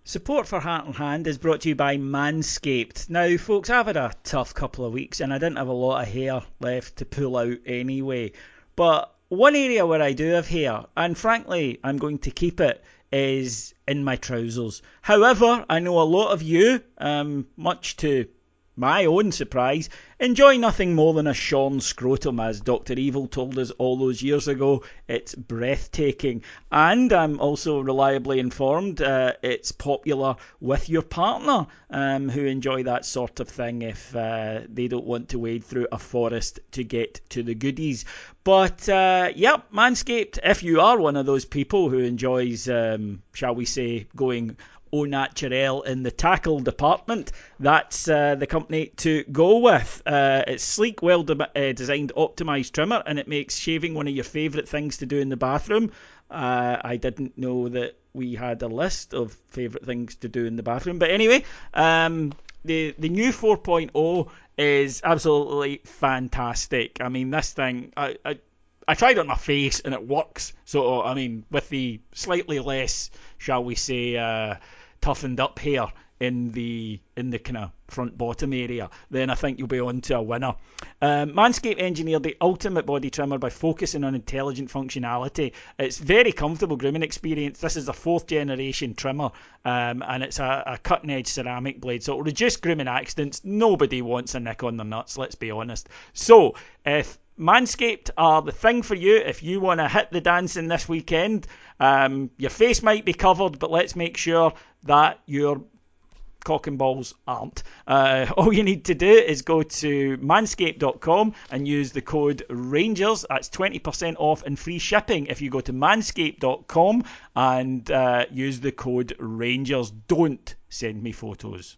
Support for Heart and Hand is brought to you by Manscaped. Now, folks, I've had a tough couple of weeks and I didn't have a lot of hair left to pull out anyway. But one area where I do have hair, and frankly, I'm going to keep it, is in my trousers. However, I know a lot of you, much to my own surprise, enjoy nothing more than a shorn scrotum, as Dr. Evil told us all those years ago. It's breathtaking. And I'm also reliably informed it's popular with your partner who enjoy that sort of thing if they don't want to wade through a forest to get to the goodies. But, yep, Manscaped, if you are one of those people who enjoys, shall we say, going au naturel in the tackle department, that's the company to go with. It's sleek, well-designed, optimised trimmer, and it makes shaving one of your favourite things to do in the bathroom. I didn't know that we had a list of favourite things to do in the bathroom. But anyway, the new 4.0 is absolutely fantastic. I mean, this thing, I tried it on my face and it works. So, I mean, with the slightly less, shall we say, toughened up hair in the kind of front bottom area, then I think you'll be on to a winner. Manscaped engineered the ultimate body trimmer by focusing on intelligent functionality. It's very comfortable grooming experience. This is a 4th generation trimmer, and it's a cutting edge ceramic blade, so it'll reduce grooming accidents. Nobody wants a nick on their nuts, let's be honest. So if Manscaped are the thing for you, if you want to hit the dancing this weekend, your face might be covered, but let's make sure that your cock and balls aren't. All you need to do is go to manscaped.com and use the code Rangers. That's 20% off and free shipping if you go to manscaped.com and use the code Rangers. Don't send me photos.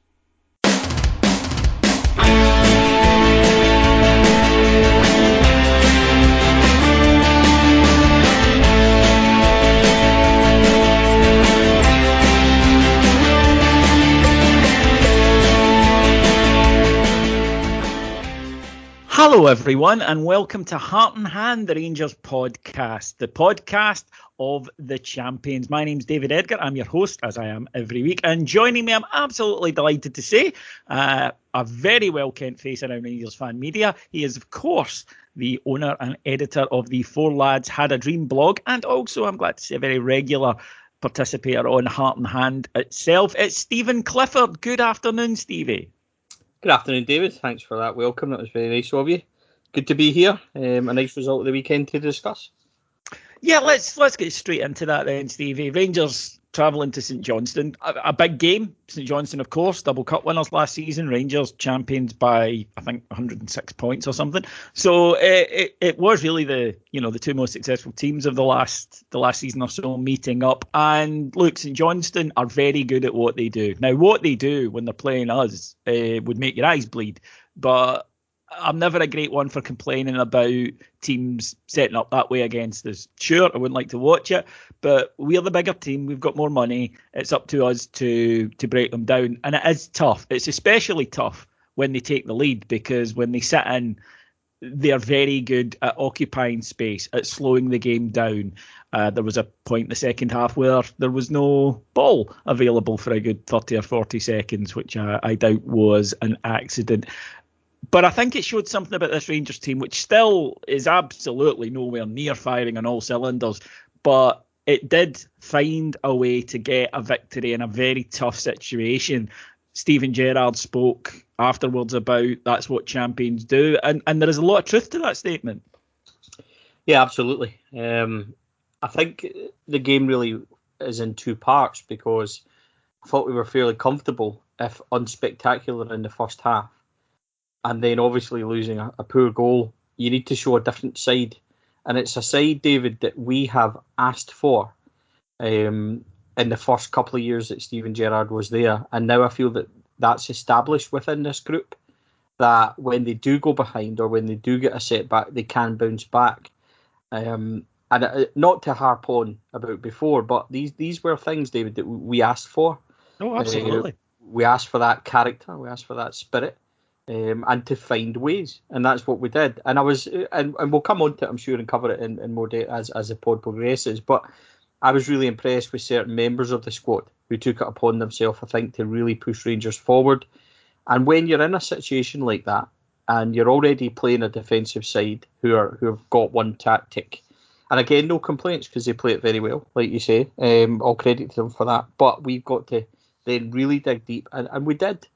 Hello everyone and welcome to Heart and Hand, the Rangers podcast, the podcast of the champions. My name's David Edgar, I'm your host as I am every week, and joining me, I'm absolutely delighted to say, a very well kent face around Rangers fan media. He is of course the owner and editor of the Four Lads Had a Dream blog, and also I'm glad to say a very regular participator on Heart and Hand itself. It's Stephen Clifford. Good afternoon, Stevie. Good afternoon, David. Thanks for that welcome. That was very nice of you. Good to be here. A nice result of the weekend to discuss. Yeah, let's get straight into that then, Stevie. Rangers travelling to St Johnstone. A big game. St Johnstone, of course, double cup winners last season. Rangers champions by, I think, 106 points or something. So it was really the two most successful teams of the last season or so meeting up. And look, St Johnstone are very good at what they do. Now, what they do when they're playing us would make your eyes bleed. But I'm never a great one for complaining about teams setting up that way against us. Sure, I wouldn't like to watch it, but we're the bigger team. We've got more money. It's up to us to break them down. And it is tough. It's especially tough when they take the lead, because when they sit in, they're very good at occupying space, at slowing the game down. There was a point in the second half where there was no ball available for a good 30 or 40 seconds, which I doubt was an accident. But I think it showed something about this Rangers team, which still is absolutely nowhere near firing on all cylinders. But it did find a way to get a victory in a very tough situation. Steven Gerrard spoke afterwards about that's what champions do. And there is a lot of truth to that statement. Yeah, absolutely. I think the game really is in two parts, because I thought we were fairly comfortable, if unspectacular, in the first half. And then obviously losing a poor goal, you need to show a different side. And it's a side, David, that we have asked for in the first couple of years that Steven Gerrard was there. And now I feel that that's established within this group, that when they do go behind or when they do get a setback, they can bounce back. And not to harp on about before, but these were things, David, that we asked for. Oh, absolutely. We asked for that character. We asked for that spirit. And to find ways, and that's what we did. And we'll come on to it, I'm sure, and cover it in more detail as the pod progresses. But I was really impressed with certain members of the squad. who took it upon themselves, I think, to really push Rangers forward. And when you're in a situation like that, and you're already playing a defensive side who have got one tactic, and again, no complaints because they play it very well, like you say. All credit to them for that. But we've got to then really dig deep, and we did,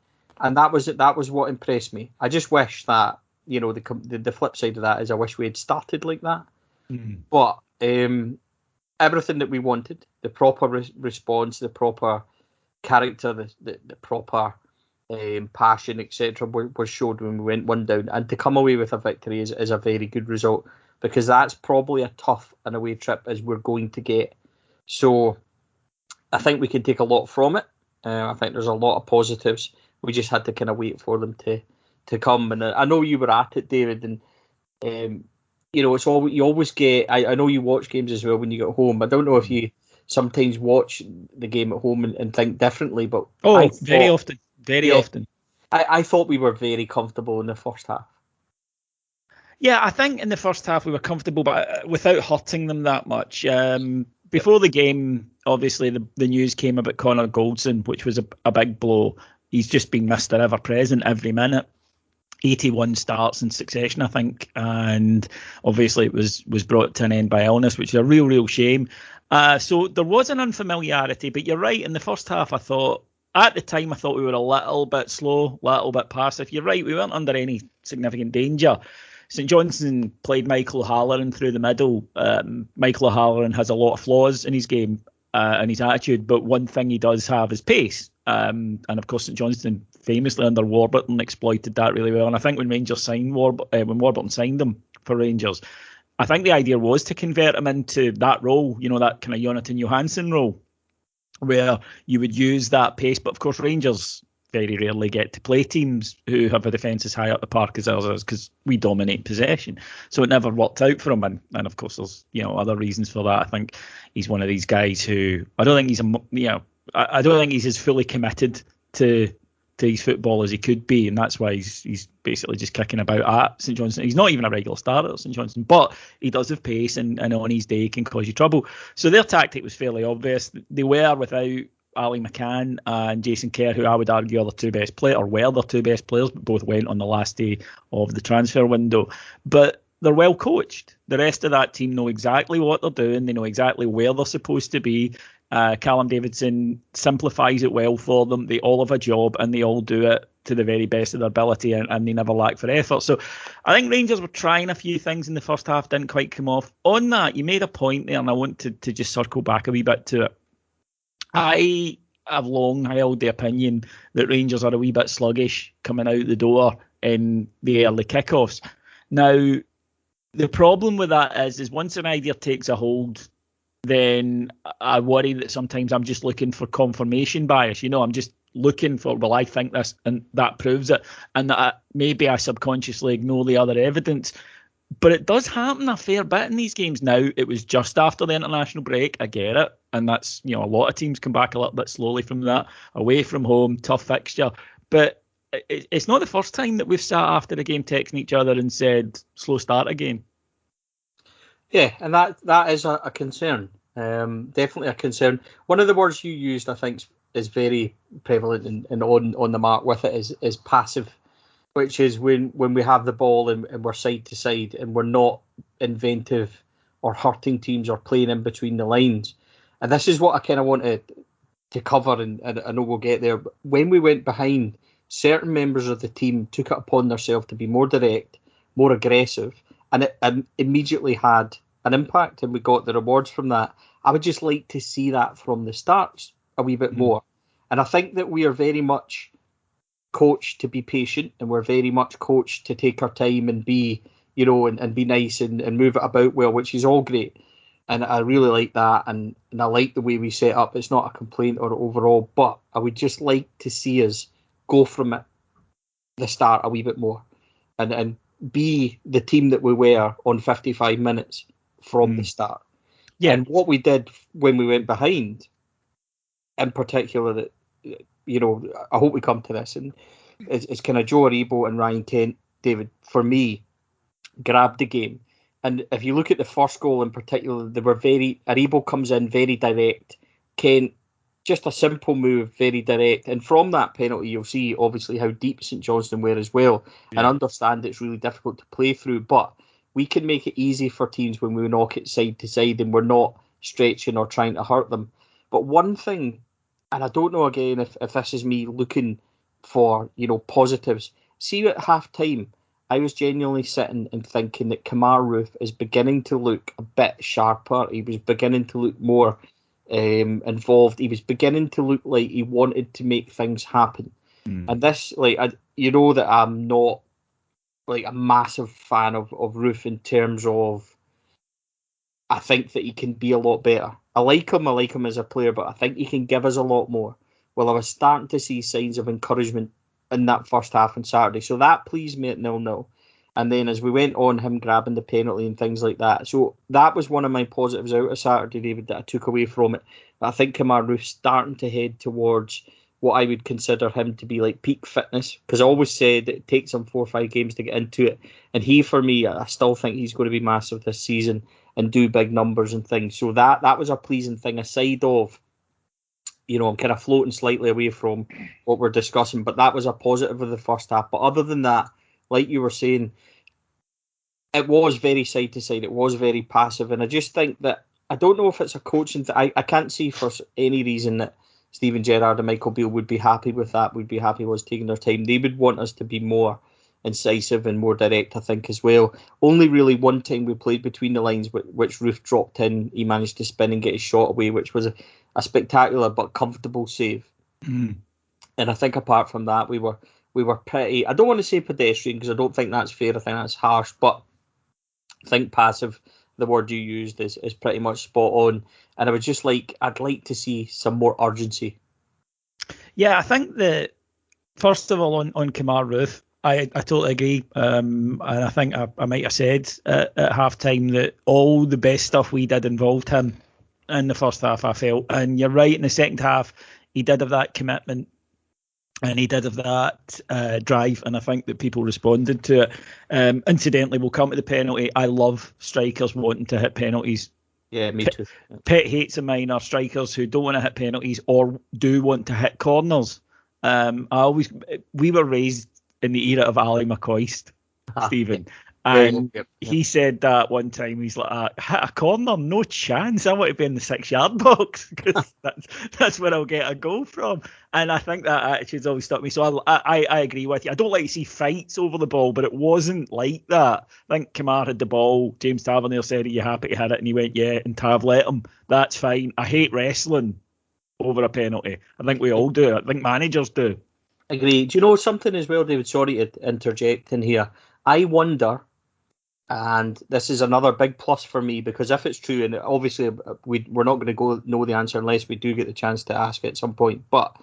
and that was what impressed me. I just wish that the flip side of that is I wish we had started like that. Mm. But everything that we wanted, the proper response, the proper character, the proper passion, etc., was showed when we went one down. And to come away with a victory is a very good result, because that's probably a tough an away trip as we're going to get. So I think we can take a lot from it. I think there's a lot of positives. We just had to kind of wait for them to come. And I know you were at it, David, and it's all you always get. I know you watch games as well when you get home. I don't know if you sometimes watch the game at home and think differently, but very often. I thought we were very comfortable in the first half. Yeah, I think in the first half we were comfortable, but without hurting them that much. Before the game, obviously the news came about Connor Goldson, which was a big blow. He's just been Mr. Ever Present every minute. 81 starts in succession, I think, and obviously it was brought to an end by illness, which is a real shame. So there was an unfamiliarity, but you're right. In the first half, at the time I thought we were a little bit slow, a little bit passive. You're right, we weren't under any significant danger. St Johnstone played Michael O'Halloran through the middle. Michael O'Halloran has a lot of flaws in his game and his attitude, but one thing he does have is pace. And of course, St Johnstone famously under Warburton exploited that really well. And I think when Rangers signed when Warburton signed him for Rangers, I think the idea was to convert him into that role, that kind of Jonathan Johansson role, where you would use that pace. But of course, Rangers very rarely get to play teams who have a defence as high up the park as ours, because we dominate possession. So it never worked out for him. And of course, there's other reasons for that. I think he's one of these guys who I don't think he's as fully committed to his football as he could be, and that's why he's basically just kicking about at St Johnstone. He's not even a regular starter at St Johnstone, but he does have pace, and on his day can cause you trouble. So their tactic was fairly obvious. They were without Ali McCann and Jason Kerr, who I would argue are their two best players, or were their two best players, but both went on the last day of the transfer window. But they're well coached. The rest of that team know exactly what they're doing. They know exactly where they're supposed to be. Callum Davidson simplifies it well for them. They all have a job, and they all do it to the very best of their ability, and they never lack for effort. So I think Rangers were trying a few things in the first half, didn't quite come off. On that, you made a point there, and I want to just circle back a wee bit to it. I have long held the opinion that Rangers are a wee bit sluggish coming out the door in the early kickoffs. Now, the problem with that is once an idea takes a hold, then I worry that sometimes I'm just looking for confirmation bias. I'm just looking for, I think this, and that proves it, and that maybe I subconsciously ignore the other evidence. But it does happen a fair bit in these games. Now, it was just after the international break. I get it. And that's, a lot of teams come back a little bit slowly from that. Away from home, tough fixture. But it's not the first time that we've sat after the game texting each other and said, slow start again. Yeah, and that is a concern. Definitely a concern. One of the words you used, I think, is very prevalent and on the mark with it is passive, which is when we have the ball and we're side to side and we're not inventive or hurting teams or playing in between the lines. And this is what I kind of wanted to cover, and I know we'll get there. But when we went behind, certain members of the team took it upon themselves to be more direct, more aggressive, and it immediately had an impact, and we got the rewards from that. I would just like to see that from the start a wee bit more. And I think that we are very much coached to be patient, and we're very much coached to take our time and be, and be nice and move it about well, which is all great. And I really like that, and I like the way we set up. It's not a complaint or overall, but I would just like to see us go from it, the start, a wee bit more, and be the team that we were on 55 minutes from the start. Yeah. And what we did when we went behind, in particular, that I hope we come to this, and it's kind of Joe Aribo and Ryan Kent, David, for me, grabbed the game. And if you look at the first goal in particular, they were Aribo comes in very direct. Kent just a simple move, very direct. And from that penalty, you'll see obviously how deep St Johnstone were as well, and understand it's really difficult to play through. But we can make it easy for teams when we knock it side to side and we're not stretching or trying to hurt them. But one thing, and I don't know again if this is me looking for, positives. See, at half time, I was genuinely sitting and thinking that Kemar Roofe is beginning to look a bit sharper. He was beginning to look more involved. He was beginning to look like he wanted to make things happen. And this, that I'm not like a massive fan of Roofe in terms of, I think that he can be a lot better. I like him as a player, but I think he can give us a lot more. Well, I was starting to see signs of encouragement in that first half on Saturday, so that pleased me at 0-0. And then as we went on, him grabbing the penalty and things like that. So that was one of my positives out of Saturday, David, that I took away from it. I think Kemar Roofe's starting to head towards what I would consider him to be like peak fitness, because I always said it takes him 4 or 5 games to get into it. And he, for me, I still think he's going to be massive this season and do big numbers and things. So that was a pleasing thing, aside of, I'm kind of floating slightly away from what we're discussing, but that was a positive of the first half. But other than that, like you were saying, it was very side to side. It was very passive. And I just think that, I don't know if it's a coaching thing. I can't see for any reason that Steven Gerrard and Michael Beale would be happy with that, would be happy with us taking their time. They would want us to be more incisive and more direct, I think, as well. Only really one time we played between the lines, which Roofe dropped in. He managed to spin and get his shot away, which was a spectacular but comfortable save. And I think apart from that, we were pretty, I don't want to say pedestrian because I don't think that's fair. I think that's harsh, but I think passive, the word you used, is pretty much spot on. And I'd like to see some more urgency. Yeah, I think that, first of all, on Kemar Roofe, I totally agree. And I think I might have said at half time that all the best stuff we did involved him in the first half, I felt. And you're right, in the second half, he did have that commitment and he did have that drive, and I think that people responded to it. Incidentally, we'll come to the penalty. I love strikers wanting to hit penalties. Yeah, me too. Pet hates of mine are strikers who don't want to hit penalties or do want to hit corners. We were raised in the era of Ali McCoist, Stephen. And he said that one time, he's like, hit a corner, no chance. I want to be in the 6-yard box because that's where I'll get a goal from. And I think that attitude's always stuck me. So I agree with you. I don't like to see fights over the ball, but it wasn't like that. I think Kemar had the ball. James Tavernier said, are you happy to hit it? And he went, yeah. And Tav let him. That's fine. I hate wrestling over a penalty. I think we all do. I think managers do. Agree. Do you know something as well, David? Sorry to interject in here. I wonder, and this is another big plus for me, because if it's true, and obviously we're not going to know the answer unless we do get the chance to ask it at some point, but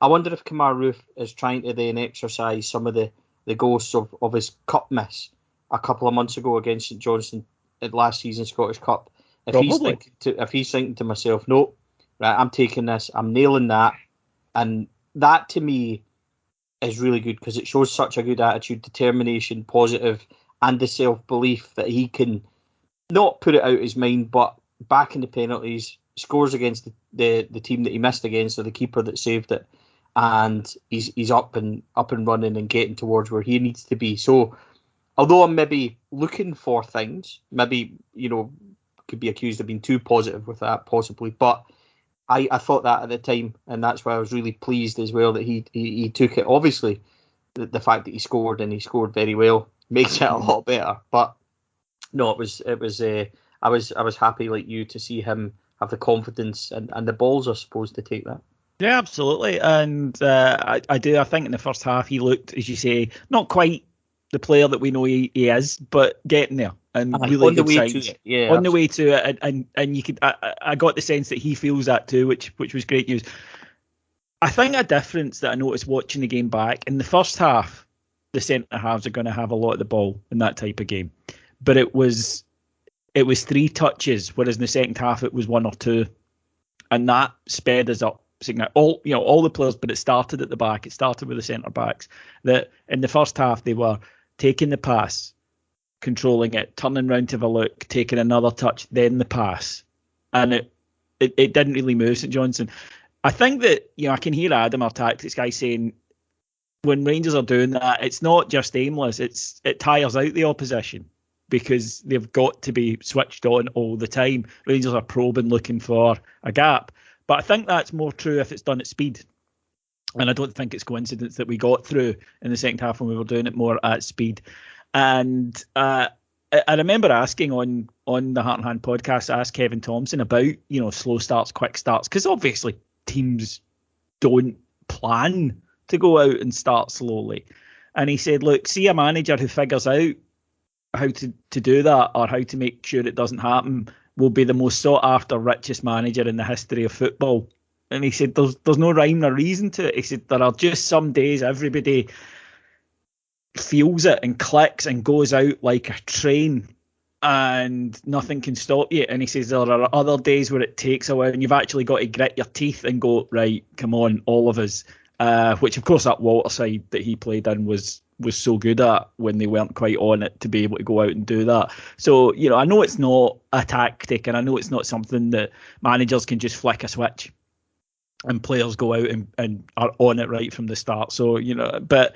I wonder if Kemar Roofe is trying to then exercise some of the ghosts of his cup miss a couple of months ago against St Johnstone at last season's Scottish Cup. If he's thinking to myself, no, right, I'm taking this, I'm nailing that, and that to me is really good because it shows such a good attitude, determination, positive, and the self-belief that he can not put it out his mind, but back in the penalties, scores against the team that he missed against, or the keeper that saved it, and he's up and running and getting towards where he needs to be. So, although I'm maybe looking for things, maybe, could be accused of being too positive with that, possibly, but I thought that at the time, and that's why I was really pleased as well that he took it. Obviously, the fact that he scored, and he scored very well, makes it a lot better. But no, it was. I was happy, like you, to see him have the confidence and the balls, I suppose, to take that. Yeah, absolutely. And I do. I think in the first half he looked, as you say, not quite the player that we know he is, but getting there and really on the way signs. to it. Yeah, on the way to it, and you could. I got the sense that he feels that too, which was great news. I think a difference that I noticed watching the game back in the first half, the centre halves are going to have a lot of the ball in that type of game, but it was 3 touches, whereas in the second half it was 1 or 2, and that sped us up. All the players, but it started at the back. It started with the centre backs. That in the first half they were taking the pass, controlling it, turning round to have a look, taking another touch, then the pass, and it didn't really move St Johnstone. I think that, I can hear Adam, our tactics guy, saying when Rangers are doing that, it's not just aimless. It tires out the opposition because they've got to be switched on all the time. Rangers are probing, looking for a gap. But I think that's more true if it's done at speed. And I don't think it's coincidence that we got through in the second half when we were doing it more at speed. And I remember asking on the Heart and Hand podcast, I asked Kevin Thompson about, slow starts, quick starts, because obviously teams don't plan to go out and start slowly. And he said, look, see a manager who figures out how to do that or how to make sure it doesn't happen will be the most sought after, richest manager in the history of football. And he said, there's no rhyme or reason to it. He said, there are just some days everybody feels it and clicks and goes out like a train and nothing can stop you. And he says, there are other days where it takes a while and you've actually got to grit your teeth and go, right, come on, all of us. Which, of course, that Walter side that he played in was so good at when they weren't quite on it to be able to go out and do that. So, I know it's not a tactic and I know it's not something that managers can just flick a switch and players go out and are on it right from the start. So, but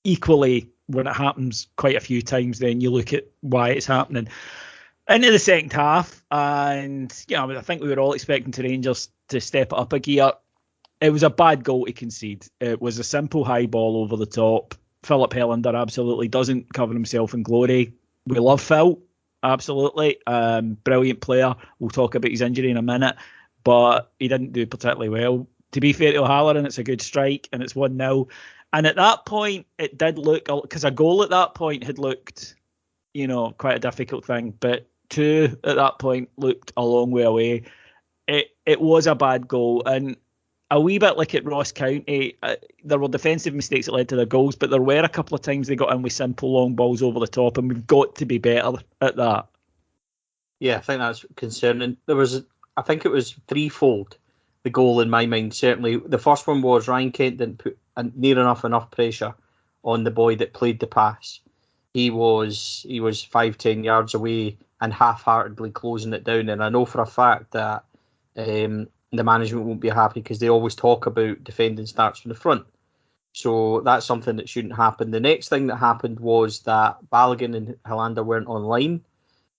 equally, when it happens quite a few times, then you look at why it's happening. Into the second half, and, I think we were all expecting the Rangers to step it up a gear. It was a bad goal to concede. It was a simple high ball over the top. Philip Helander absolutely doesn't cover himself in glory. We love Phil, absolutely. Brilliant player. We'll talk about his injury in a minute. But he didn't do particularly well. To be fair to O'Halloran, it's a good strike and it's 1-0. And at that point, it did look, because a goal at that point had looked, quite a difficult thing. But 2 at that point looked a long way away. It was a bad goal. And a wee bit like at Ross County, there were defensive mistakes that led to their goals, but there were a couple of times they got in with simple long balls over the top, and we've got to be better at that. Yeah, I think that's concerning. I think it was threefold, the goal in my mind. Certainly, the first one was Ryan Kent didn't put near enough pressure on the boy that played the pass. He was 5-10 yards away and half-heartedly closing it down. And I know for a fact that the management won't be happy because they always talk about defending starts from the front. So that's something that shouldn't happen. The next thing that happened was that Balogun and Helander weren't online.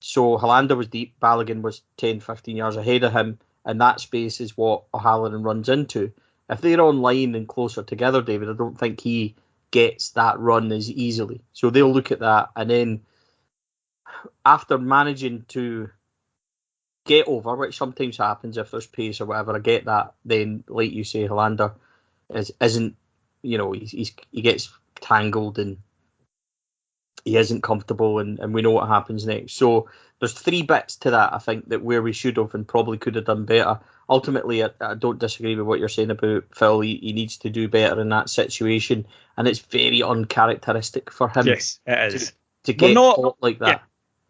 So Helander was deep, Balogun was 10, 15 yards ahead of him, and that space is what O'Halloran runs into. If they're online and closer together, David, I don't think he gets that run as easily. So they'll look at that, and then after managing to get over, which sometimes happens if there's pace or whatever, I get that, then, like you say, Helander isn't, he gets tangled and he isn't comfortable, and we know what happens next. So there's 3 bits to that, I think, that where we should have and probably could have done better. Ultimately, I don't disagree with what you're saying about Phil. He needs to do better in that situation, and it's very uncharacteristic for him. Yes, it is. To get caught like that. Yeah,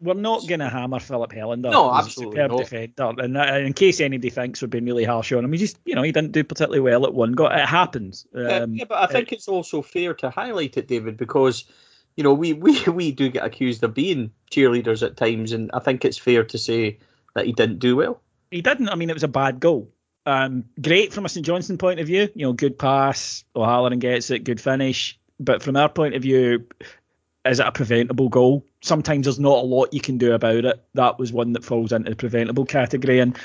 we're not going to hammer Philip Helander. No, absolutely not. Defender. And in case anybody thinks we're being really harsh on him, he didn't do particularly well at one go. It happens. Yeah, but I think it's also fair to highlight it, David, because we do get accused of being cheerleaders at times, and I think it's fair to say that he didn't do well. He didn't. I mean, it was a bad goal. Great from a St Johnstone point of view. Good pass. O'Halloran gets it. Good finish. But from our point of view, is it a preventable goal? Sometimes there's not a lot you can do about it. That was one that falls into the preventable category. And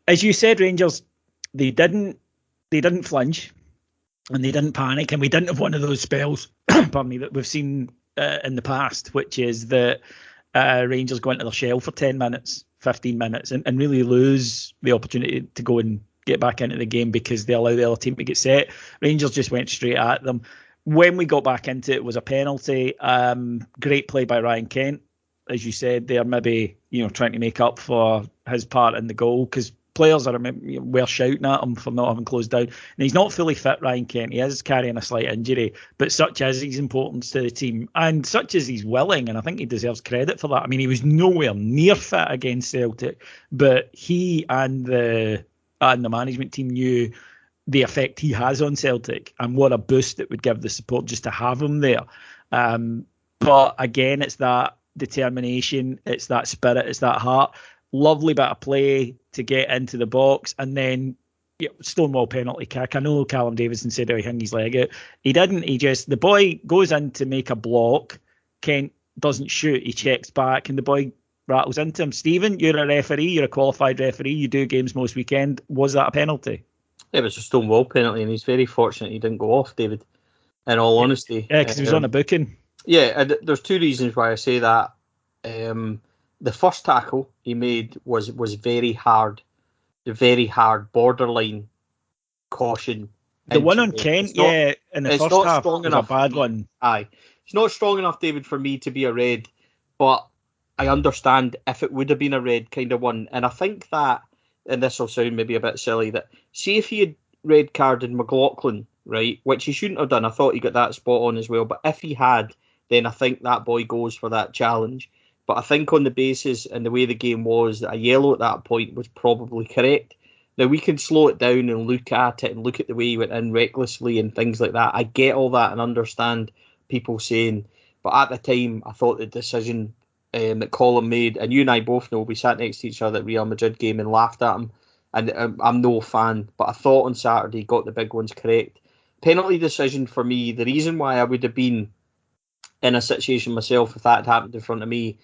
as you said, Rangers, they didn't flinch and they didn't panic, and we didn't have one of those spells, pardon me, that we've seen in the past, which is that Rangers go into their shell for 10 minutes, 15 minutes, and really lose the opportunity to go and get back into the game because they allow the other team to get set. Rangers just went straight at them. When we got back into it was a penalty. Great play by Ryan Kent, as you said. They're maybe trying to make up for his part in the goal, because players were shouting at him for not having closed down. And he's not fully fit, Ryan Kent. He is carrying a slight injury, but such is his importance to the team, and such is he's willing, and I think he deserves credit for that. I mean, he was nowhere near fit against Celtic, but he and the management team knew the effect he has on Celtic and what a boost it would give the support just to have him there. But again, it's that determination, it's that spirit, it's that heart. Lovely bit of play to get into the box, and then Yeah, Stonewall penalty kick. I know Callum Davidson said he hung his leg out. He didn't. The boy goes in to make a block. Kent doesn't shoot. He checks back, and the boy rattles into him. Stephen, you're a referee. You're a qualified referee. You do games most weekend. Was that a penalty? It was a Stonewall penalty, and he's very fortunate he didn't go off, David. In all honesty. Yeah, because he was on a booking. Yeah, and there's two reasons why I say that. The first tackle he made was very hard, borderline caution. The one on Kent, in the first half was a bad one. Aye, it's not strong enough, David, for me to be a red, but I understand if it would have been a red kind of one. And I think that, and this will sound maybe a bit silly, that see if he had red carded McLaughlin, right, which he shouldn't have done. I thought he got that spot on as well. But if he had, then I think that boy goes for that challenge. But I think on the basis and the way the game was, that a yellow at that point was probably correct. Now, we can slow it down and look at it and look at the way he went in recklessly and things like that. I get all that and understand people saying, but at the time, I thought the decision that Colin made, and you and I both know, we sat next to each other at the Real Madrid game and laughed at him, and I'm no fan, but I thought on Saturday he got the big ones correct. Penalty decision for me, the reason why I would have been in a situation myself if that had happened in front of me,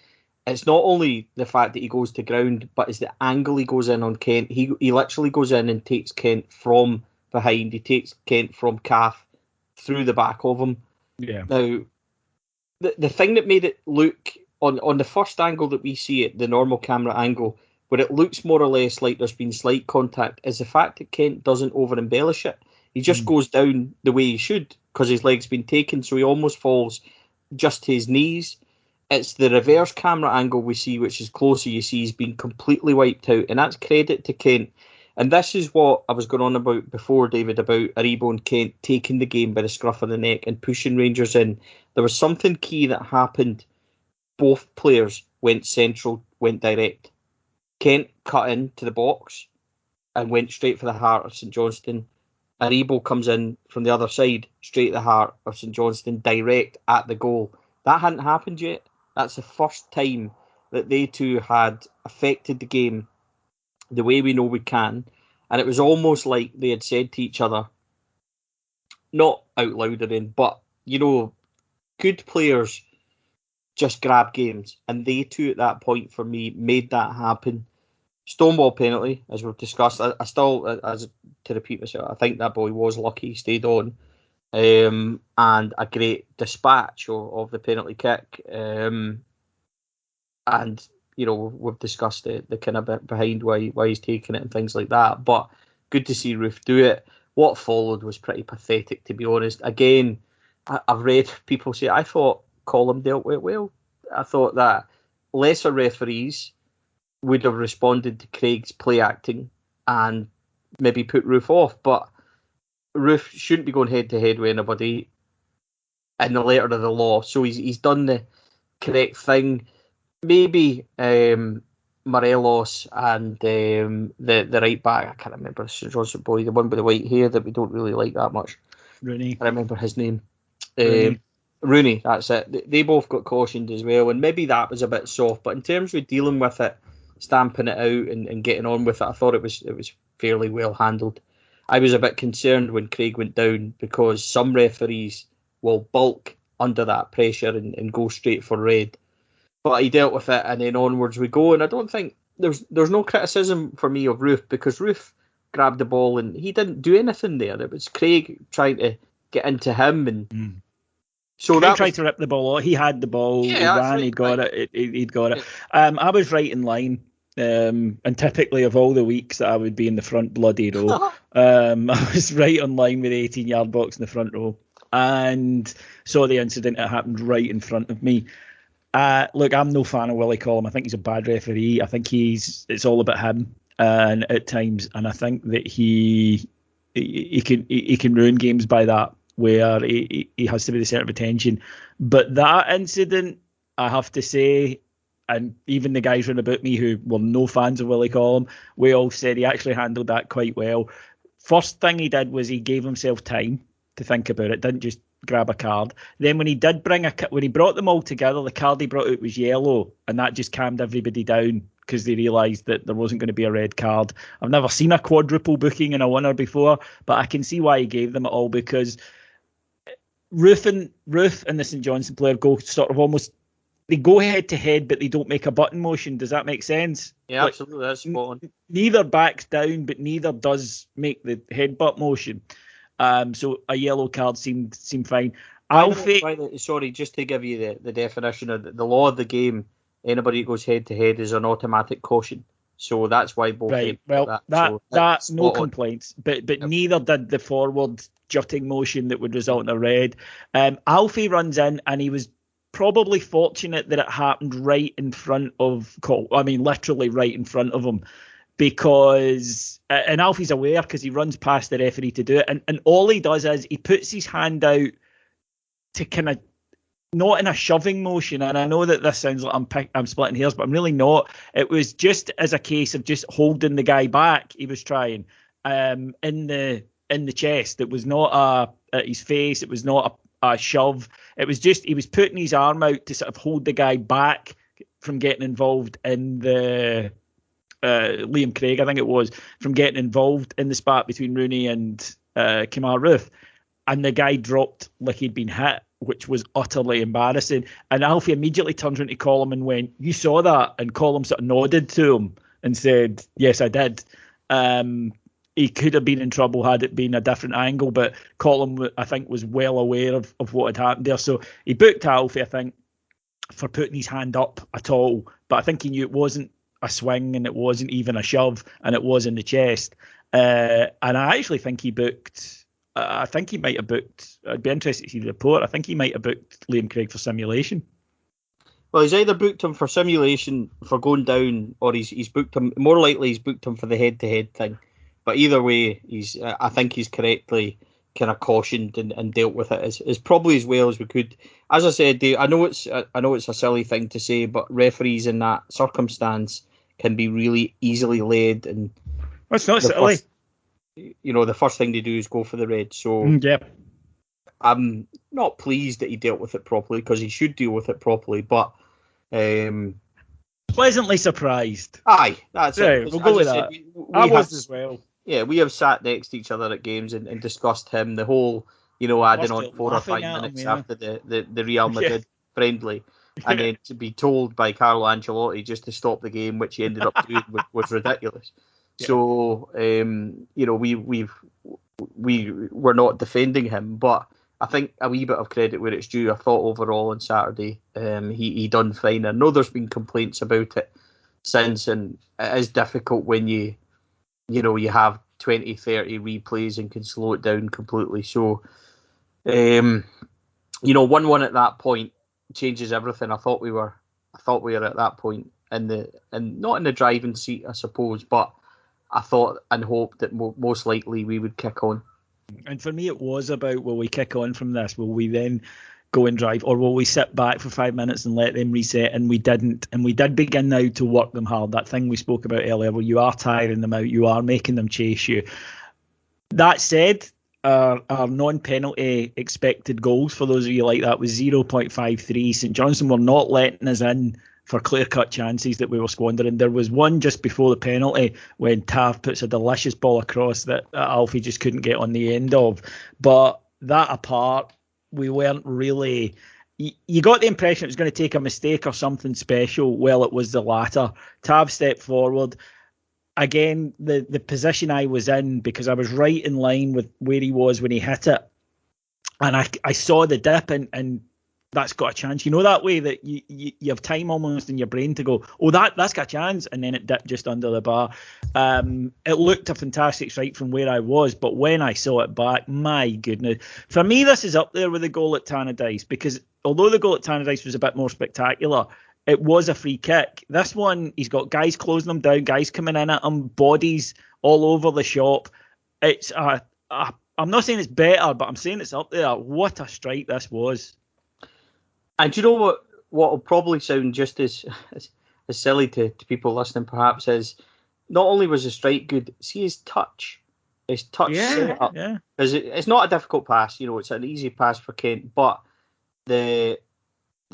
it's not only the fact that he goes to ground, but it's the angle he goes in on Kent. He literally goes in and takes Kent from behind. He takes Kent from calf through the back of him. Yeah. Now, the thing that made it look, on the first angle that we see it, the normal camera angle, where it looks more or less like there's been slight contact, is the fact that Kent doesn't over-embellish it. He just goes down the way he should because his leg's been taken, so he almost falls just to his knees. It's the reverse camera angle we see, which is closer, you see he's been completely wiped out, and that's credit to Kent. And this is what I was going on about before, David, about Aribo and Kent taking the game by the scruff of the neck and pushing Rangers in. There was something key that happened. Both players went central, went direct. Kent cut into the box and went straight for the heart of St Johnstone. Aribo comes in from the other side, straight at the heart of St Johnstone, direct at the goal. That hadn't happened yet. That's the first time that they two had affected the game the way we know we can. And it was almost like they had said to each other, not out loud or in, but, you know, good players just grab games. And they two at that point, for me, made that happen. Stonewall penalty, as we've discussed. I still, as to repeat myself, I think that boy was lucky he stayed on. And a great dispatch of the penalty kick. And, you know, we've discussed the kind of bit behind why he's taking it and things like that. But good to see Roofe do it. What followed was pretty pathetic, to be honest. Again, I've read people say, I thought Colin dealt with it well. I thought that lesser referees would have responded to Craig's play acting and maybe put Roofe off. But Roofe shouldn't be going head to head with anybody in the letter of the law. So he's done the correct thing. Maybe Morelos and the right back, I can't remember St Johnstone boy, the one with the white hair that we don't really like that much. Rooney. I remember his name. Rooney, that's it. They both got cautioned as well, and maybe that was a bit soft. But in terms of dealing with it, stamping it out and getting on with it, I thought it was fairly well handled. I was a bit concerned when Craig went down because some referees will bulk under that pressure and go straight for red. But he dealt with it, and then onwards we go. And I don't think there's no criticism for me of Roofe, because Roofe grabbed the ball and he didn't do anything there. It was Craig trying to get into him, and so Craig tried to rip the ball off. He had the ball. Yeah, he ran. Right, he'd got it. He'd got it. I was right in line. And typically of all the weeks that I would be in the front bloody row, I was right on line with the 18-yard box in the front row, and saw the incident that happened right in front of me. Look, I'm no fan of Willie Collum. I think he's a bad referee. I think it's all about him, and at times, and I think that he can ruin games by that, where he has to be the centre of attention. But that incident, I have to say, and even the guys round about me who were no fans of Willie Collum, we all said he actually handled that quite well. First thing he did was he gave himself time to think about it, didn't just grab a card. Then when he did when he brought them all together, the card he brought out was yellow, and that just calmed everybody down, because they realised that there wasn't going to be a red card. I've never seen a quadruple booking in a winner before, but I can see why he gave them it all, because Roofe and the St Johnstone player go sort of almost, they go head to head, but they don't make a button motion. Does that make sense? Yeah, absolutely. That's spot on. Neither backs down, but neither does make the headbutt motion. So a yellow card seemed fine. Sorry, just to give you the definition of the law of the game, anybody who goes head to head is an automatic caution. So that's why both. Right. Well, that's no complaints, but yep. Neither did the forward jutting motion that would result in a red. Alfie runs in, and he was probably fortunate that it happened right in front of Cole. I mean, literally right in front of him, because and Alfie's aware because he runs past the referee to do it, and all he does is he puts his hand out to kind of, not in a shoving motion, and I know that this sounds like I'm splitting hairs, but I'm really not. It was just as a case of just holding the guy back. He was trying in the chest. It was not at his face. It was not a shove. It was just he was putting his arm out to sort of hold the guy back from getting involved in the Liam Craig, I think it was, from getting involved in the spat between Rooney and Kemar Roofe. And the guy dropped like he'd been hit, which was utterly embarrassing. And Alfie immediately turned around to Colm and went, "You saw that?" And Colm sort of nodded to him and said, "Yes, I did." He could have been in trouble had it been a different angle, but Colm, I think, was well aware of what had happened there. So he booked Alfie, I think, for putting his hand up at all. But I think he knew it wasn't a swing, and it wasn't even a shove, and it was in the chest. And I actually think he booked... I think he might have booked... I'd be interested to see the report. I think he might have booked Liam Craig for simulation. Well, he's either booked him for simulation for going down, or he's booked him... More likely, he's booked him for the head-to-head thing. But either way, I think he's correctly kind of cautioned and dealt with it as probably as well as we could. As I said, Dave, I know it's a silly thing to say, but referees in that circumstance can be really easily led. And it's not silly. The first thing they do is go for the red. So yeah. I'm not pleased that he dealt with it properly, because he should deal with it properly. But pleasantly surprised. Aye, that's it. We'll go with that. I was as well. Yeah, we have sat next to each other at games and discussed him. The whole, adding on 4 or 5 minutes after the Real Madrid friendly. And then to be told by Carlo Ancelotti just to stop the game, which he ended up doing, was ridiculous. Yeah. So, we were not defending him, but I think a wee bit of credit where it's due. I thought overall on Saturday, he done fine. I know there's been complaints about it since, and it is difficult when you have 20, 30 replays and can slow it down completely. So, 1-1 at that point changes everything. I thought we were at that point and not in the driving seat, I suppose, but I thought and hoped that most likely we would kick on. And for me, it was about, will we kick on from this? Will we then go and drive, or will we sit back for 5 minutes and let them reset? And we didn't. And we did begin now to work them hard. That thing we spoke about earlier, where you are tiring them out, you are making them chase you. That said, our non-penalty expected goals, for those of you like that, was 0.53. St Johnstone were not letting us in for clear-cut chances that we were squandering. There was one just before the penalty when Tav puts a delicious ball across that Alfie just couldn't get on the end of. But that apart, we weren't really... You got the impression it was going to take a mistake or something special. Well, it was the latter. Tav stepped forward. Again, the position I was in, because I was right in line with where he was when he hit it. And I saw the dip, and that's got a chance. That way that you have time almost in your brain to go, oh, that's got a chance, and then it dipped just under the bar. It looked a fantastic strike from where I was, but when I saw it back, my goodness. For me, this is up there with the goal at Tannadice, because although the goal at Tannadice was a bit more spectacular, it was a free kick. This one, he's got guys closing him down, guys coming in at him, bodies all over the shop. It's I'm not saying it's better, but I'm saying it's up there. What a strike this was. And do you know what will probably sound just as silly to people listening, perhaps, is not only was the strike good, see his touch. His touch set up. Yeah. Because it's not a difficult pass, it's an easy pass for Kent, but the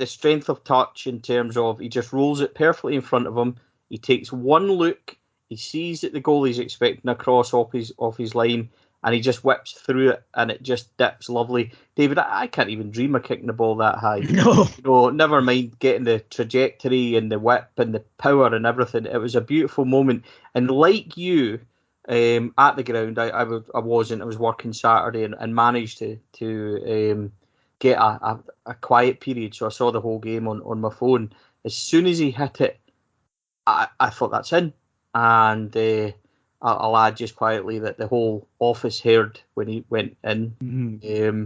strength of touch in terms of he just rolls it perfectly in front of him. He takes one look, he sees that the goalie's expecting a cross off his line, and he just whips through it, and it just dips lovely. David, I can't even dream of kicking the ball that high. No. Never mind getting the trajectory and the whip and the power and everything. It was a beautiful moment. And like you, at the ground, I wasn't. I was working Saturday and managed to get a quiet period. So I saw the whole game on my phone. As soon as he hit it, I thought that's in. And I'll add just quietly that the whole office heard when he went in. Mm-hmm.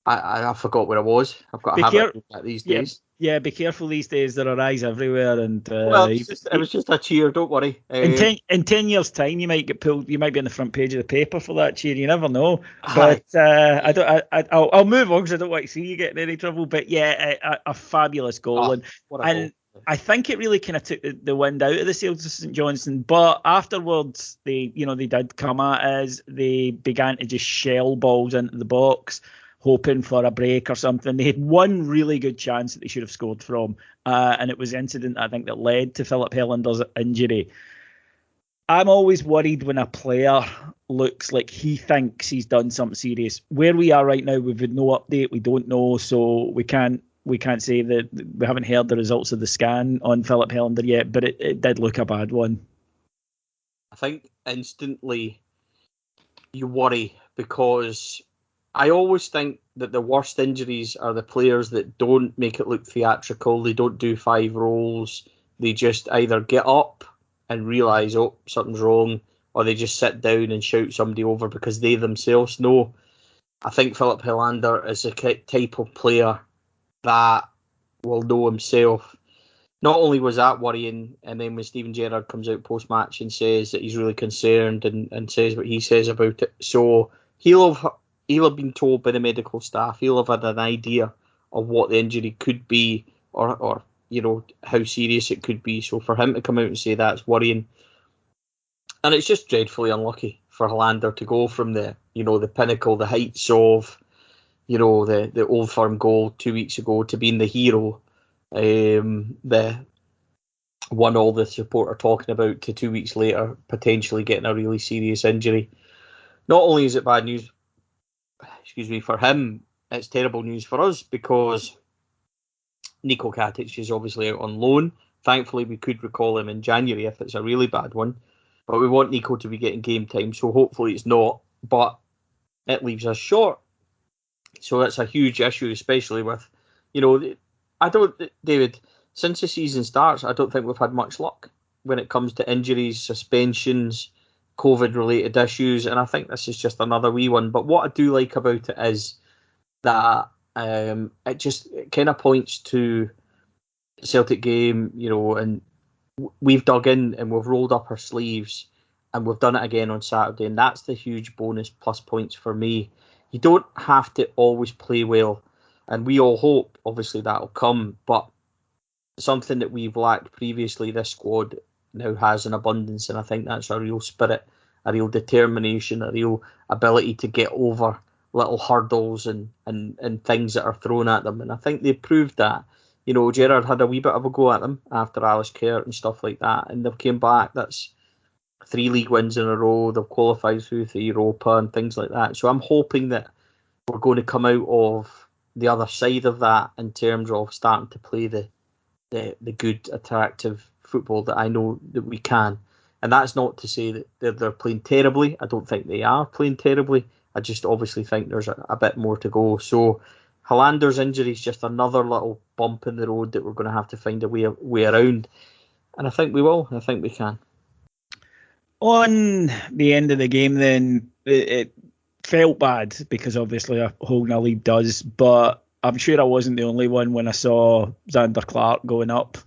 I forgot where I was. I've got a habit of doing that these days. Yeah, be careful these days. There are eyes everywhere, and well, it was just a cheer. Don't worry. In 10 years' time, you might get pulled. You might be on the front page of the paper for that cheer. You never know. But I'll move on because I don't want to see you get in any trouble. But yeah, a fabulous goal, and goal. I think it really kind of took the wind out of the sails of St Johnstone. But afterwards, they did come at us. They began to just shell balls into the box, hoping for a break or something. They had one really good chance that they should have scored from, and it was the incident, I think, that led to Philip Hellander's injury. I'm always worried when a player looks like he thinks he's done something serious. Where we are right now, we've had no update. We don't know, so we can't say that we haven't heard the results of the scan on Philip Hellander yet, but it did look a bad one. I think instantly you worry because I always think that the worst injuries are the players that don't make it look theatrical. They don't do 5 rolls. They just either get up and realise, oh, something's wrong, or they just sit down and shout somebody over because they themselves know. I think Philip Hellander is a type of player that will know himself. Not only was that worrying, and then when Stephen Gerrard comes out post-match and says that he's really concerned and says what he says about it, so he'll have been told by the medical staff, he'll have had an idea of what the injury could be or how serious it could be. So for him to come out and say that's worrying. And it's just dreadfully unlucky for Hellander to go from the pinnacle, the heights of the Old Firm goal 2 weeks ago to being the hero, the one all the support are talking about, to 2 weeks later potentially getting a really serious injury. Not only is it bad news, for him, it's terrible news for us because Niko Katic is obviously out on loan. Thankfully, we could recall him in January if it's a really bad one. But we want Niko to be getting game time, so hopefully it's not. But it leaves us short. So that's a huge issue, especially with, David, since the season starts, I don't think we've had much luck when it comes to injuries, suspensions, COVID-related issues, and I think this is just another wee one. But what I do like about it is that it kind of points to the Celtic game, and we've dug in and we've rolled up our sleeves and we've done it again on Saturday, and that's the huge bonus plus points for me. You don't have to always play well, and we all hope, obviously, that'll come, but something that we've lacked previously, this squad now has an abundance, and I think that's a real spirit, a real determination, a real ability to get over little hurdles and things that are thrown at them, and I think they proved that. Gerrard had a wee bit of a go at them after Alice Kerr and stuff like that, and they've came back. That's 3 league wins in a row. They've qualified through the Europa and things like that. So I'm hoping that we're going to come out of the other side of that in terms of starting to play the good, attractive football that I know that we can. And that's not to say that they're playing terribly. I don't think they are playing terribly. I just obviously think there's a bit more to go. So Hellander's injury is just another little bump in the road that we're going to have to find a way around. And I think we will. I think we can. On the end of the game, then, it felt bad because obviously holding a lead does, but I'm sure I wasn't the only one when I saw Xander Clark going up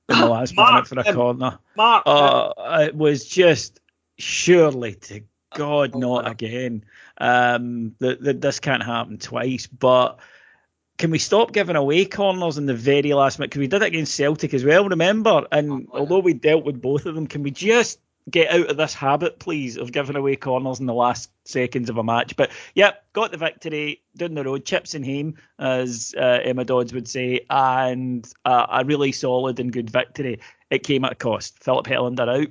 in the last minute for a corner. It was just, surely to God, not again. This can't happen twice, but can we stop giving away corners in the very last minute? Because we did it against Celtic as well, remember? And although we dealt with both of them, can we just get out of this habit, please, of giving away corners in the last seconds of a match? But, yep, got the victory down the road, chips and hame, as Emma Dodds would say, and a really solid and good victory. it came at a cost. Philip Hetland are out.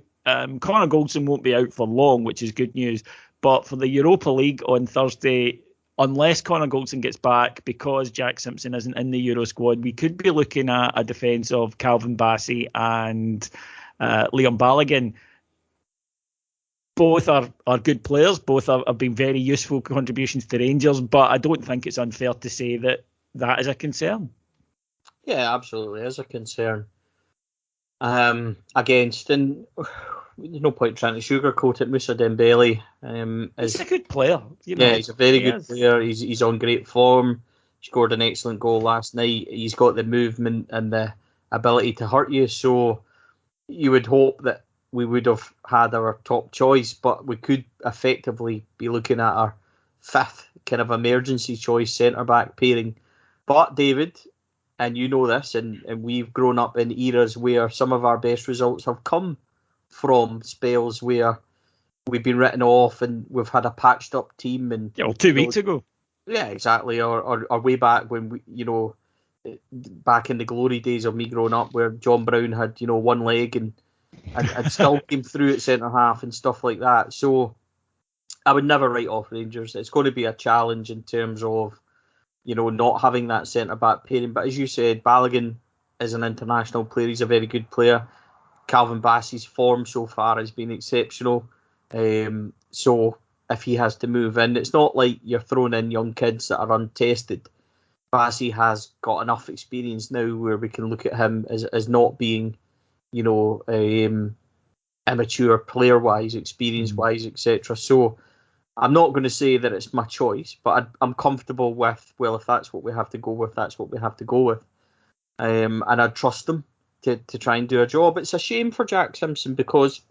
Connor Goldson won't be out for long, which is good news. But for the Europa League on Thursday, unless Connor Goldson gets back, because Jack Simpson isn't in the Euro squad, we could be looking at a defence of Calvin Bassey and Leon Balogun. Both are good players. Both have been very useful contributions to Rangers, but I don't think it's unfair to say that is a concern. Yeah, absolutely is a concern. Against, and there's no point trying to sugarcoat it, Moussa Dembele. He's a good player. Yeah, he's a very good player. He's on great form. He scored an excellent goal last night. He's got the movement and the ability to hurt you. So you would hope that we would have had our top choice, but we could effectively be looking at our fifth kind of emergency choice centre-back pairing. But David, and you know this, and we've grown up in eras where some of our best results have come from spells where we've been written off and we've had a patched up team. And 2 weeks ago. Yeah, exactly. Or way back when we, back in the glory days of me growing up, where John Brown had one leg and still came through at centre half and stuff like that. So I would never write off Rangers. It's going to be a challenge in terms of not having that centre back pairing. But as you said, Balogun is an international player. He's a very good player. Calvin Bassey's form so far has been exceptional. So if he has to move in, it's not like you're throwing in young kids that are untested. Bassey has got enough experience now where we can look at him as not being, immature player-wise, experience-wise, etc. So I'm not going to say that it's my choice, but I'm comfortable with, well, if that's what we have to go with, that's what we have to go with. And I trust them to try and do a job. It's a shame for Jack Simpson because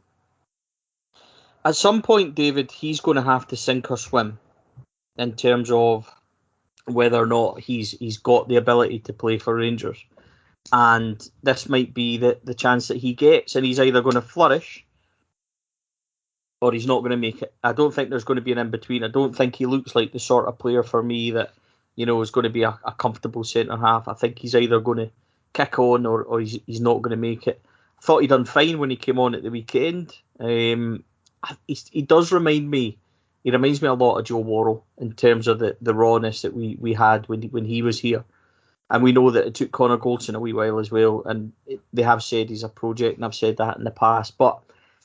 at some point, David, he's going to have to sink or swim in terms of whether or not he's got the ability to play for Rangers. And this might be the chance that he gets, and he's either going to flourish or he's not going to make it. I don't think there's going to be an in-between. I don't think he looks like the sort of player for me that, is going to be a comfortable centre-half. I think he's either going to kick on or he's not going to make it. I thought he'd done fine when he came on at the weekend. He does remind me, he reminds me a lot of Joe Worrell in terms of the rawness that we had when he was here. And we know that it took Connor Goldson a wee while as well. And they have said he's a project, and I've said that in the past. But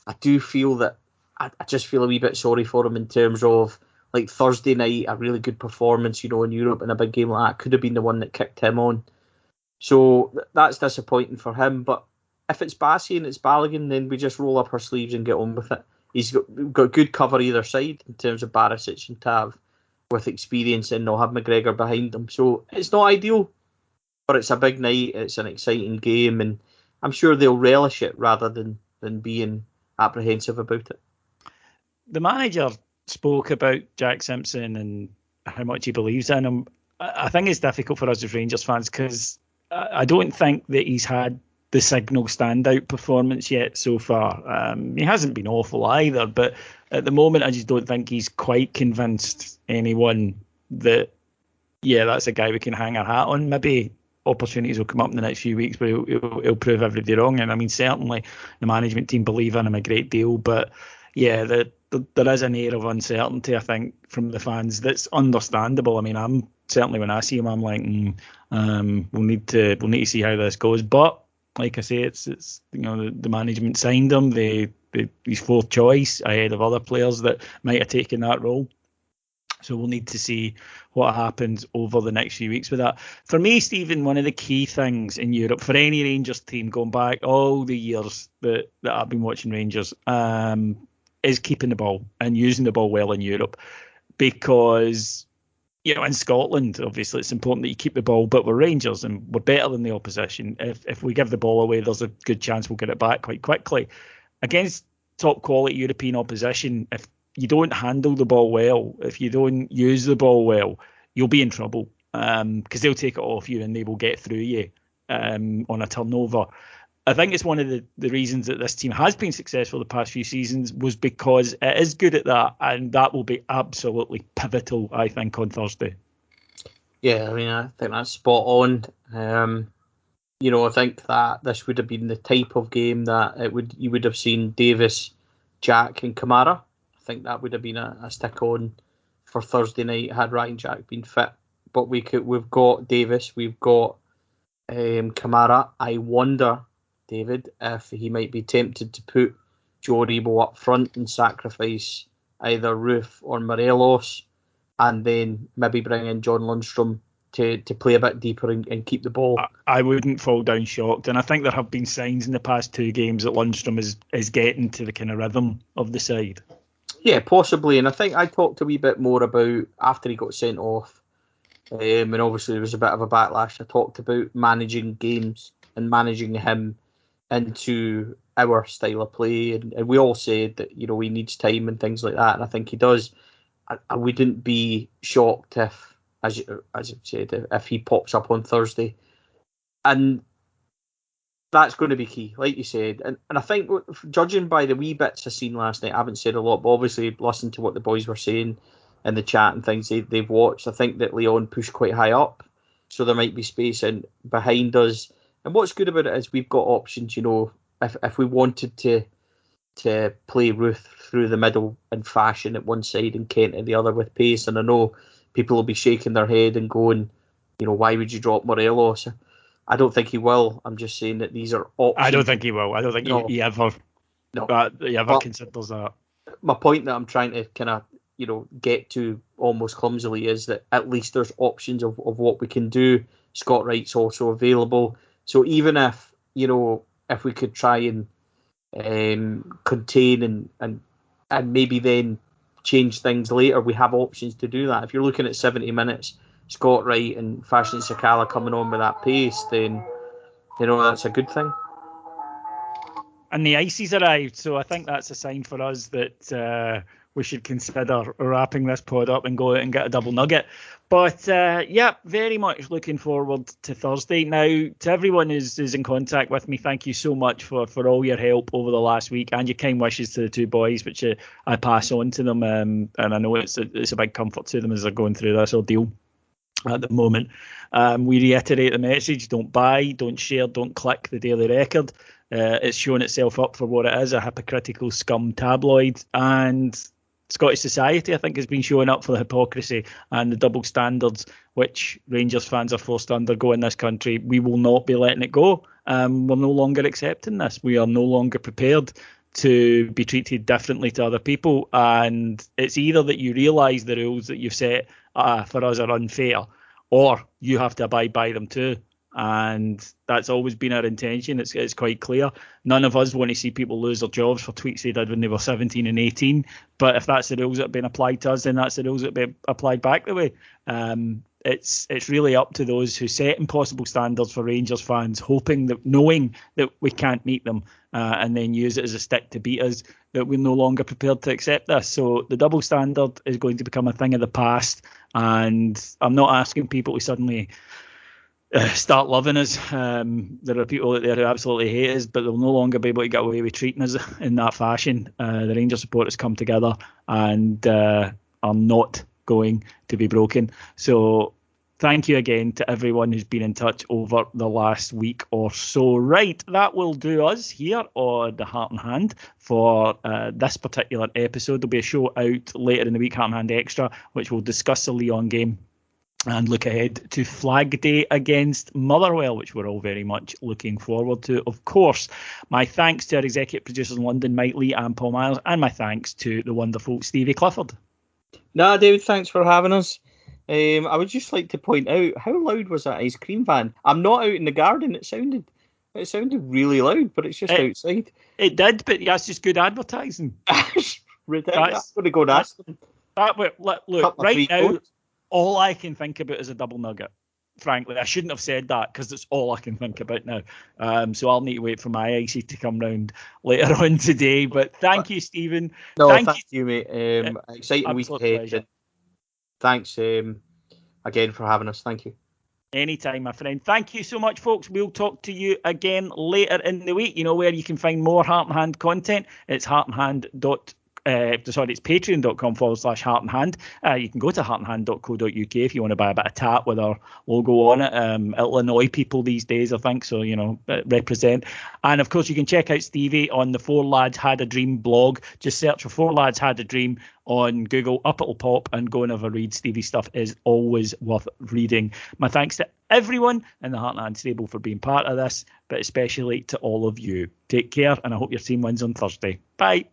I do feel that I just feel a wee bit sorry for him in terms of, like, Thursday night, a really good performance, in Europe in a big game like that could have been the one that kicked him on. So that's disappointing for him. But if it's Bassey and it's Balogun, then we just roll up our sleeves and get on with it. He's got good cover either side in terms of Barisic and Tav with experience, and they'll have McGregor behind them. So it's not ideal, but it's a big night. It's an exciting game, and I'm sure they'll relish it rather than being apprehensive about it. The manager spoke about Jack Simpson and how much he believes in him. I think it's difficult for us as Rangers fans because I don't think that he's had the signal standout performance yet so far. He hasn't been awful either, but at the moment I just don't think he's quite convinced anyone that, that's a guy we can hang our hat on. Maybe opportunities will come up in the next few weeks, but he'll prove everybody wrong. And I mean, certainly the management team believe in him a great deal, but there is an air of uncertainty, I think, from the fans that's understandable. I mean, I'm certainly, when I see him, I'm like, we'll need to see how this goes. But like I say, it's the management signed him. He's fourth choice ahead of other players that might have taken that role. So we'll need to see what happens over the next few weeks with that. For me, Stephen, one of the key things in Europe for any Rangers team going back all the years that I've been watching Rangers is keeping the ball and using the ball well in Europe, because in Scotland, obviously, it's important that you keep the ball, but we're Rangers and we're better than the opposition. If we give the ball away, there's a good chance we'll get it back quite quickly. Against top quality European opposition, if you don't handle the ball well, if you don't use the ball well, you'll be in trouble because they'll take it off you and they will get through you on a turnover. I think it's one of the reasons that this team has been successful the past few seasons was because it is good at that, and that will be absolutely pivotal, I think, on Thursday. Yeah, I mean, I think that's spot on. I think that this would have been the type of game that you would have seen Davis, Jack, and Kamara. I think that would have been a stick on for Thursday night had Ryan Jack been fit. But we've got Davis, we've got Kamara. I wonder, David, if he might be tempted to put Joe Rebo up front and sacrifice either Roofe or Morelos, and then maybe bring in John Lundstrom to play a bit deeper and keep the ball. I wouldn't fall down shocked, and I think there have been signs in the past 2 games that Lundstrom is getting to the kind of rhythm of the side. Yeah, possibly, and I think I talked a wee bit more about after he got sent off, and obviously there was a bit of a backlash. I talked about managing games and managing him into our style of play, and we all said that he needs time and things like that, and I think he does. I wouldn't be shocked if, as you said, if he pops up on Thursday, and that's going to be key, like you said. And I think, judging by the wee bits I've seen last night, I haven't said a lot, but obviously listened to what the boys were saying in the chat and things they've watched. I think that Lyon pushed quite high up, so there might be space in behind us. And what's good about it is we've got options. If we wanted to play Roofe through the middle and Fashion at one side and Kent at the other with pace, and I know people will be shaking their head and going, why would you drop Morelos? I don't think he will. I'm just saying that these are options. I don't think he will. I don't think he ever considers that. My point that I'm trying to kind of, get to almost clumsily is that at least there's options of what we can do. Scott Wright's also available. So even if, if we could try and contain and maybe then change things later, we have options to do that. If you're looking at 70 minutes, Scott Wright and Fashion Sakala coming on with that pace, then that's a good thing. And the ices arrived, so I think that's a sign for us that we should consider wrapping this pod up and go out and get a double nugget. But very much looking forward to Thursday. Now, to everyone who's in contact with me, thank you so much for all your help over the last week and your kind wishes to the 2 boys, which I pass on to them. And I know it's a big comfort to them as they're going through this ordeal at the moment. We reiterate the message: don't buy, don't share, don't click the Daily Record. It's shown itself up for what it is, a hypocritical scum tabloid, and Scottish society, I think, has been showing up for the hypocrisy and the double standards which Rangers fans are forced to undergo in this country. We will not be letting it go. We're no longer accepting this. We are no longer prepared to be treated differently to other people, and it's either that you realise the rules that you've set for us are unfair, or you have to abide by them too. And that's always been our intention. It's quite clear. None of us want to see people lose their jobs for tweets they did when they were 17 and 18. But if that's the rules that have been applied to us, then that's the rules that have been applied back the way. It's really up to those who set impossible standards for Rangers fans, knowing that we can't meet them, and then use it as a stick to beat us, that we're no longer prepared to accept this. So the double standard is going to become a thing of the past. And I'm not asking people to suddenly start loving us. There are people out there who absolutely hate us, but they'll no longer be able to get away with treating us in that fashion. The Rangers supporters come together and are not going to be broken. So thank you again to everyone who's been in touch over the last week or so. Right, that will do us here on the Heart and Hand for this particular episode. There'll be a show out later in the week, Heart and Hand Extra, which will discuss the Lyon game and look ahead to Flag Day against Motherwell, which we're all very much looking forward to. Of course, my thanks to our executive producers in London, Mike Lee and Paul Miles, and my thanks to the wonderful Stevie Clifford. No, David, thanks for having us. I would just like to point out, how loud was that ice cream van? I'm not out in the garden. It sounded really loud, but it's just outside. It did, but that's just good advertising. Ridiculous. I'm going to go and ask them. Look, right now, all I can think about is a double nugget. Frankly, I shouldn't have said that because it's all I can think about now. So I'll need to wait for my icy to come round later on today. But thank you, Stephen. No, thank you, mate. Exciting week ahead. Pleasure. Thanks again for having us. Thank you. Anytime, my friend. Thank you so much, folks. We'll talk to you again later in the week. You know where you can find more Heart and Hand content. It's heartandhand.com. it's patreon.com/Heart and Hand. You can go to heartandhand.co.uk if you want to buy a bit of tat with our logo on it. It'll annoy people these days, I think, so, represent. And of course, you can check out Stevie on the Four Lads Had a Dream blog. Just search for Four Lads Had a Dream on Google, up it'll pop, and go and have a read. Stevie stuff is always worth reading. My thanks to everyone in the Heart and Hand stable for being part of this, but especially to all of you. Take care, and I hope your team wins on Thursday. Bye.